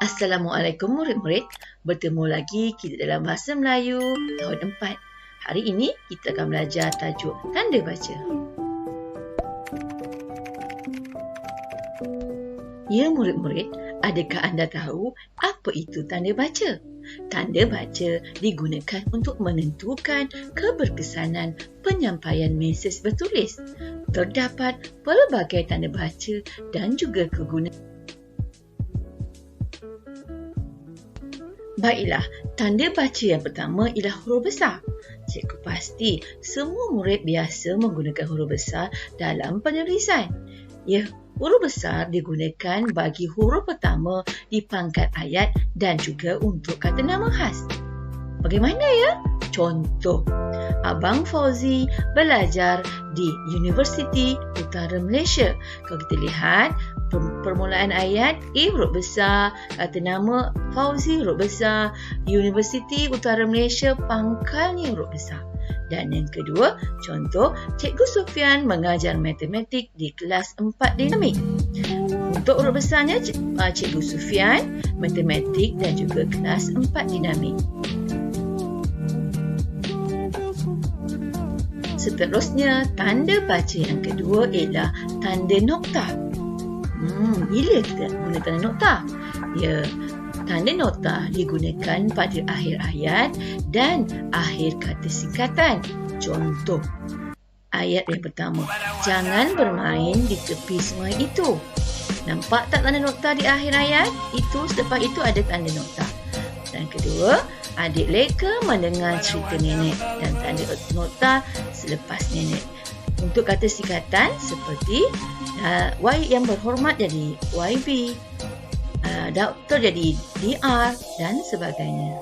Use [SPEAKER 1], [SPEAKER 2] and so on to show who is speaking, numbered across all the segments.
[SPEAKER 1] Assalamualaikum murid-murid. Bertemu lagi kita dalam Bahasa Melayu tahun 4. Hari ini kita akan belajar tajuk tanda baca. Ya murid-murid, adakah anda tahu apa itu tanda baca? Tanda baca digunakan untuk menentukan keberkesanan penyampaian mesej bertulis. Terdapat pelbagai tanda baca dan juga kegunaan. Baiklah, tanda baca yang pertama ialah huruf besar. Cikgu pasti semua murid biasa menggunakan huruf besar dalam penulisan. Ya, huruf besar digunakan bagi huruf pertama di pangkat ayat dan juga untuk kata nama khas. Bagaimana ya? Contoh, Abang Fauzi belajar di Universiti Utara Malaysia. Kalau kita lihat, permulaan ayat A huruf besar, kata nama Fauzi huruf besar, Universiti Utara Malaysia pangkalnya huruf besar. Dan yang kedua, contoh, Cikgu Sufian mengajar matematik di kelas 4 dinamik. Untuk huruf besarnya, Cikgu Sufian, matematik dan juga kelas 4 dinamik. Seterusnya, tanda baca yang kedua ialah tanda nokta. Bila kita guna tanda nokta? Ya, tanda nokta digunakan pada akhir ayat dan akhir kata singkatan. Contoh, ayat yang pertama, jangan bermain di tepi sungai itu. Nampak tak tanda nokta di akhir ayat? Selepas itu ada tanda nokta. Dan kedua, adik Leka mendengar cerita nenek dan tanda nokta selepas nenek. Untuk kata singkatan seperti Y yang berhormat jadi YB, doktor jadi DR dan sebagainya.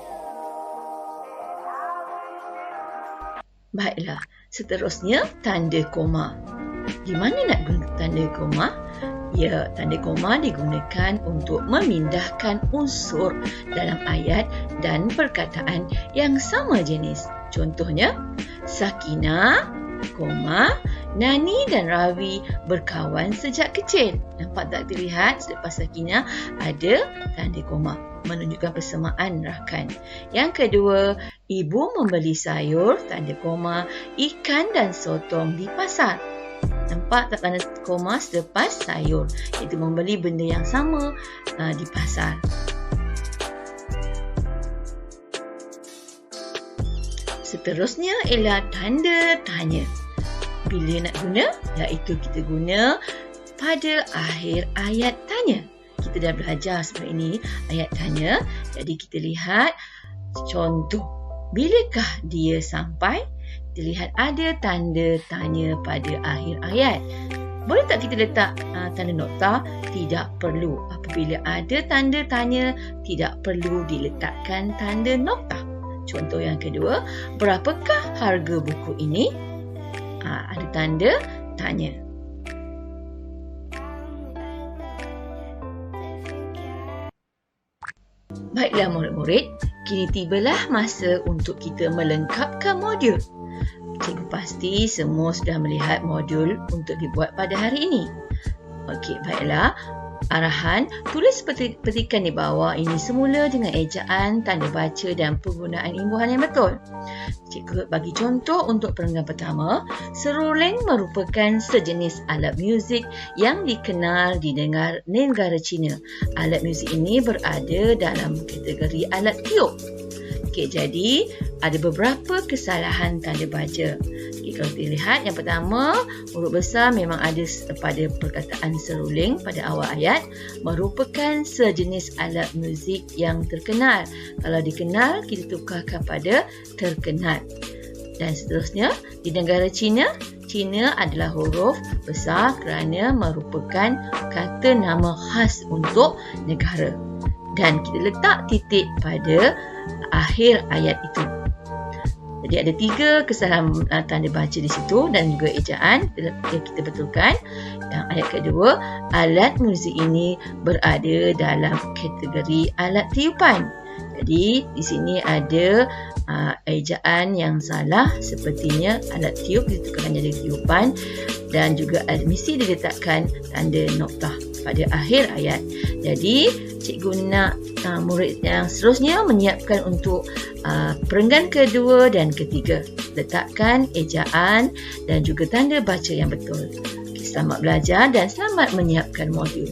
[SPEAKER 1] Baiklah, seterusnya tanda koma. Di mana nak guna tanda koma? Ya, tanda koma digunakan untuk memindahkan unsur dalam ayat dan perkataan yang sama jenis. Contohnya, Sakinah, Nani dan Rawi berkawan sejak kecil. Nampak tak terlihat selepas Sakinah ada tanda koma menunjukkan persamaan rakan. Yang kedua, ibu membeli sayur, tanda koma, ikan dan sotong di pasar. Nampak tak tanda koma selepas sayur, iaitu membeli benda yang sama di pasar. Seterusnya ialah tanda tanya. Bila nak guna? Iaitu kita guna pada akhir ayat tanya. Kita dah belajar sebenarnya ini ayat tanya. Jadi kita lihat contoh. Bilakah dia sampai? Kita lihat ada tanda tanya pada akhir ayat. Boleh tak kita letak tanda nokta? Tidak perlu. Apabila ada tanda tanya, tidak perlu diletakkan tanda nokta. Contoh yang kedua, berapakah harga buku ini? Ada tanda tanya. Baiklah murid-murid, kini tibalah masa untuk kita melengkapkan modul. Cikgu pasti semua sudah melihat modul untuk dibuat pada hari ini. Okey, baiklah. Arahan, tulis petikan di bawah ini semula dengan ejaan, tanda baca dan penggunaan imbuhan yang betul. Cikgu bagi contoh untuk perenggan pertama, seruling merupakan sejenis alat muzik yang dikenal di negara China. Alat muzik ini berada dalam kategori alat tiup. Okey, jadi ada beberapa kesalahan tanda baca. Okey, kalau kita lihat yang pertama, huruf besar memang ada pada perkataan seruling pada awal ayat, merupakan sejenis alat muzik yang terkenal. Kalau dikenal, kita tukarkan pada terkenal. Dan seterusnya, di negara China adalah huruf besar kerana merupakan kata nama khas untuk negara. Dan kita letak titik pada akhir ayat itu. Jadi ada 3 kesalahan tanda baca di situ dan juga ejaan yang kita betulkan. Yang ayat kedua, alat muzik ini berada dalam kategori alat tiupan. Jadi di sini ada ejaan yang salah sepertinya alat tiup ditukarkan jadi tiupan, dan juga mesti diletakkan tanda noktah pada akhir ayat. Jadi cikgu nak murid yang seterusnya menyiapkan untuk perenggan kedua dan ketiga. Letakkan ejaan dan juga tanda baca yang betul. Selamat belajar dan selamat menyiapkan modul.